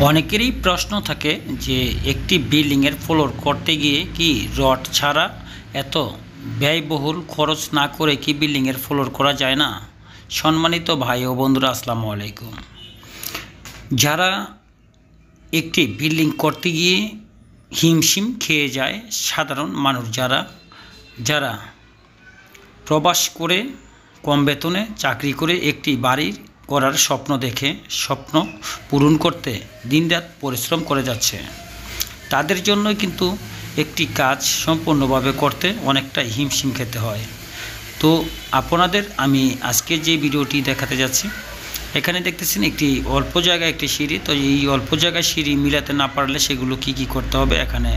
অনেকেরই প্রশ্ন থাকে যে একটি বিল্ডিংয়ের ফ্লোর করতে গিয়ে কি রড ছাড়া এত ব্যয়বহুল খরচ না করে কি বিল্ডিংয়ের ফ্লোর করা যায় না। সম্মানিত ভাই ও বন্ধুরা, আসসালামু আলাইকুম। যারা একটি বিল্ডিং করতে গিয়ে হিমশিম খেয়ে যায়, সাধারণ মানুষ যারা প্রবাস করে কম বেতনে চাকরি করে একটি বাড়ির করার স্বপ্ন দেখে স্বপ্ন পূরণ করতে দিনরাত পরিশ্রম করে যাচ্ছে, তাদের জন্য কিন্তু একটি কাজ সম্পূর্ণভাবে করতে অনেকটা হিমশিম খেতে হয়। তো আপনাদের আমি আজকে যে ভিডিওটি দেখাতে যাচ্ছি, এখানে দেখতেছেন একটি অল্প জায়গায় একটি সিঁড়ি। তো এই অল্প জায়গায় সিঁড়ি মিলাতে না পারলে সেগুলো কি করতে হবে, এখানে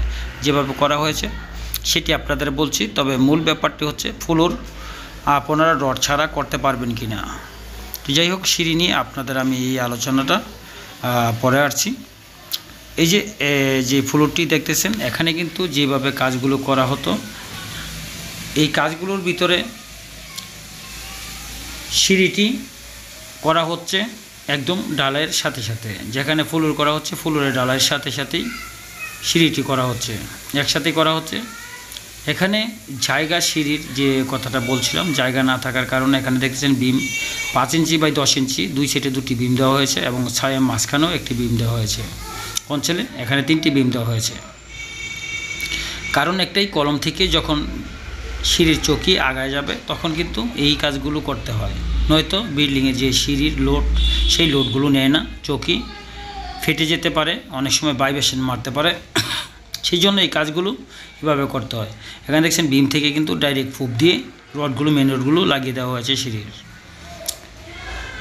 যেভাবে করা হয়েছে সেটি আপনাদের বলছি। তবে মূল ব্যাপারটি হচ্ছে ফ্লোর আপনারা রড ছাড়া করতে পারবেন কি না। তো যাই হোক, সিঁড়ি নিয়ে আপনাদের আমি এই আলোচনাটা পরে আসছি। এই যে ফ্লোরটি দেখতেছেন, এখানে কিন্তু যেভাবে কাজগুলো করা হতো, এই কাজগুলোর ভিতরে সিঁড়িটি করা হচ্ছে একদম ডালাইয়ের সাথে সাথে। যেখানে ফ্লোর করা হচ্ছে ফ্লোরের ডালাইয়ের সাথে সাথেই সিঁড়িটি করা হচ্ছে, একসাথেই করা হচ্ছে। এখানে জায়গা, সিঁড়ির যে কথাটা বলছিলাম, জায়গা না থাকার কারণে এখানে দেখতেছেন বিম 5 ইঞ্চি বাই 10 ইঞ্চি, দুই সাইডে দুটি বিম দেওয়া হয়েছে এবং ছায়ের মাঝখানেও একটি বিম দেওয়া হয়েছে। অঞ্চলে এখানে 3টি বিম দেওয়া হয়েছে। কারণ একটাই, কলম থেকে যখন সিঁড়ির চৌকি আগায় যাবে তখন কিন্তু এই কাজগুলো করতে হয়, নয়তো বিল্ডিংয়ে যে সিঁড়ির লোড, সেই লোডগুলো নেয় না, চৌকি ফেটে যেতে পারে, অনেক সময় ভাইব্রেশন মারতে পারে। সেই জন্য এই কাজগুলো এভাবে করতে হয়। এখানে দেখছেন বিম থেকে কিন্তু ডাইরেক্ট ফুপ দিয়ে রডগুলো, মেন রডগুলো লাগিয়ে দেওয়া হয়েছে সিঁড়ির।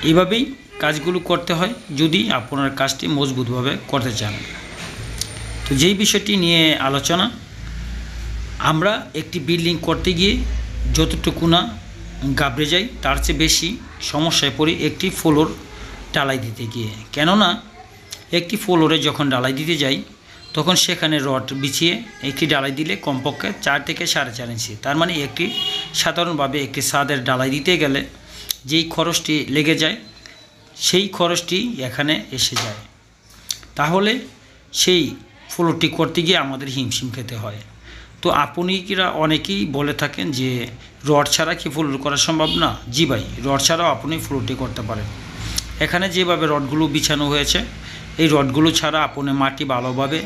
এইভাবেই কাজগুলো করতে হয় যদি আপনার কাজটি মজবুতভাবে করতে চান। তো যেই বিষয়টি নিয়ে আলোচনা, আমরা একটি বিল্ডিং করতে গিয়ে যতটুকু না গাবড়ে যাই, তার চেয়ে বেশি সমস্যায় পড়ি একটি ফ্লোর ডালাই দিতে গিয়ে। কেননা একটি ফ্লোরে যখন ডালাই দিতে যাই তখন সেখানে রড বিছিয়ে একটি ডালাই দিলে কমপক্ষে 4 থেকে 4.5 ইঞ্চি, তার মানে একটি সাধারণভাবে একটি ছাদের ডালাই দিতে গেলে যেই খরচটি লেগে যায় সেই খরচটি এখানে এসে যায়। তাহলে সেই ফ্লোরটি করতে গিয়ে আমাদের হিমশিম খেতে হয়। তো আপনারা অনেকেই বলে থাকেন যে রড ছাড়া কি ফ্লোর করা সম্ভব না। জি ভাই, রড ছাড়াও আপনি ফ্লোরটি করতে পারেন। এখানে যেভাবে রডগুলো বিছানো হয়েছে, এই রডগুলো ছাড়া আপনি মাটি ভালোভাবে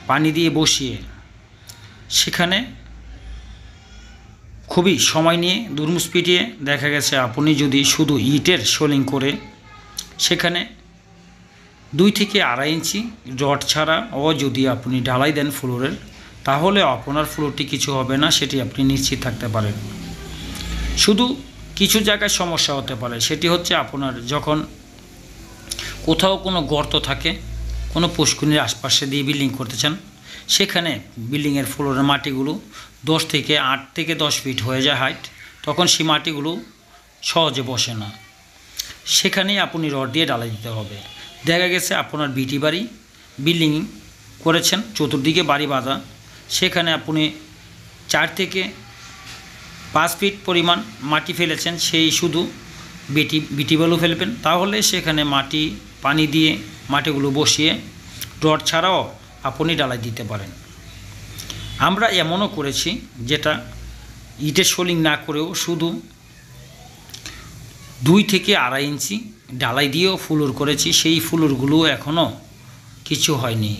পানি দিয়ে বসিয়ে সেখানে খুবই সময় নিয়ে দুরমুস পিটিয়ে দেখা গেছে আপনি যদি শুধু ইটের সোলিং করে সেখানে 2 থেকে 2.5 ইঞ্চি রড ছাড়া যদি আপনি ঢালাই দেন ফ্লোরের, তাহলে আপনার ফ্লোরটি কিছু হবে না, সেটি আপনি নিশ্চিত থাকতে পারেন। শুধু কিছু জায়গায় সমস্যা হতে পারে, সেটি হচ্ছে আপনার যখন কোথাও কোনো গর্ত থাকে, কোনো পুষ্কুনির আশপাশে দিয়ে বিল্ডিং করতে চান, সেখানে বিল্ডিংয়ের ফ্লোরের মাটিগুলো 8 থেকে 10 ফিট হয়ে যায় হাইট, তখন সেই মাটিগুলো সহজে বসে না, সেখানেই আপনি রড দিয়ে ডালাই দিতে হবে। দেখা গেছে আপনার বিটি বাড়ি বিল্ডিং করেছেন, চতুর্দিকে বাড়ি বাঁধা, সেখানে আপনি 4 থেকে 5 ফিট পরিমাণ মাটি ফেলেছেন, সেই শুধু বিটি বালু ফেলবেন, তাহলে সেখানে মাটি পানি দিয়ে মাটিগুলো বসিয়ে রড ছাড়াও আপনি ডালাই দিতে পারেন। আমরা এমনও করেছি যেটা ইটের সোলিং না করেও শুধু 2 থেকে 2.5 ইঞ্চি ডালাই দিয়েও ফ্লোর করেছি, সেই ফ্লোরগুলো এখনও কিছু হয়নি।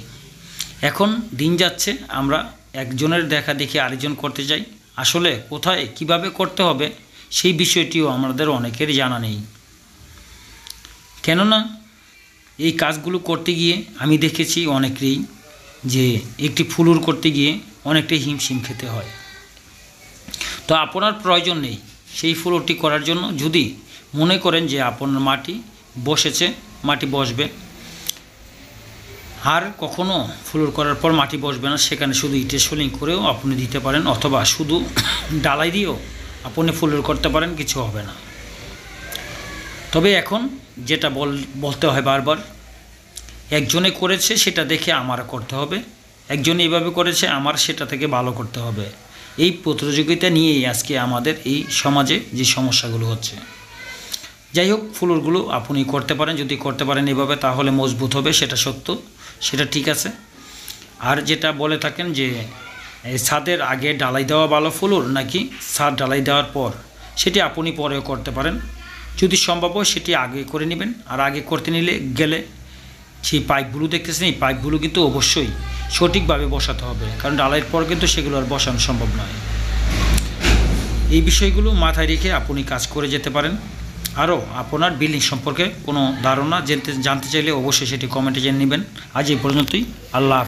এখন দিন যাচ্ছে, আমরা একজনের দেখা দেখি আরেকজন করতে যাই, আসলে কোথায় কিভাবে করতে হবে সেই বিষয়টিও আমাদের অনেকের জানা নেই। কেননা এই কাজগুলো করতে গিয়ে আমি দেখেছি অনেকেরই যে একটি ফ্লোর করতে গিয়ে অনেকটাই হিমশিম খেতে হয়। তো আপনার প্রয়োজন নেই সেই ফ্লোরটি করার জন্য। যদি মনে করেন যে আপনার মাটি বসেছে, মাটি বসবে, আর কখনো ফ্লোর করার পর মাটি বসবে না, সেখানে শুধু ইটের সোলিং করেও আপনি দিতে পারেন, অথবা শুধু ডালাই দিয়েও আপনি ফ্লোর করতে পারেন, কিছু হবে না। তবে এখন যেটা বলতে হয় বারবার, একজনে করেছে সেটা দেখে আমার করতে হবে, একজনে এইভাবে করেছে আমার সেটা থেকে ভালো করতে হবে। এই প্রতিযোগিতা নিয়েই আজকে আমাদের এই সমাজে যে সমস্যাগুলো হচ্ছে। যাই হোক, ফ্লোরগুলো আপনি করতে পারেন, যদি করতে পারেন এভাবে তাহলে মজবুত হবে, সেটা সত্য, সেটা ঠিক আছে। আর যেটা বলে থাকেন যে ছাদের আগে ঢালাই দেওয়া ভালো ফ্লোর নাকি ছাদ ঢালাই দেওয়ার পর, সেটি আপনি পরেও করতে পারেন, যদি সম্ভব হয় সেটি আগে করে নেবেন। আর আগে করতে নিলে গেলে সেই পাইপগুলো দেখতেছেন, এই পাইপগুলো কিন্তু অবশ্যই সঠিকভাবে বসাতে হবে, কারণ ঢালাইয়ের পর কিন্তু সেগুলো আর বসানো সম্ভব নয়। এই বিষয়গুলো মাথায় রেখে আপনি কাজ করে যেতে পারেন। আরও আপনার বিল্ডিং সম্পর্কে কোনো ধারণা জানতে চাইলে অবশ্যই সেটি কমেন্টে জেনে নেবেন। আজ এই পর্যন্তই। আল্লাহ।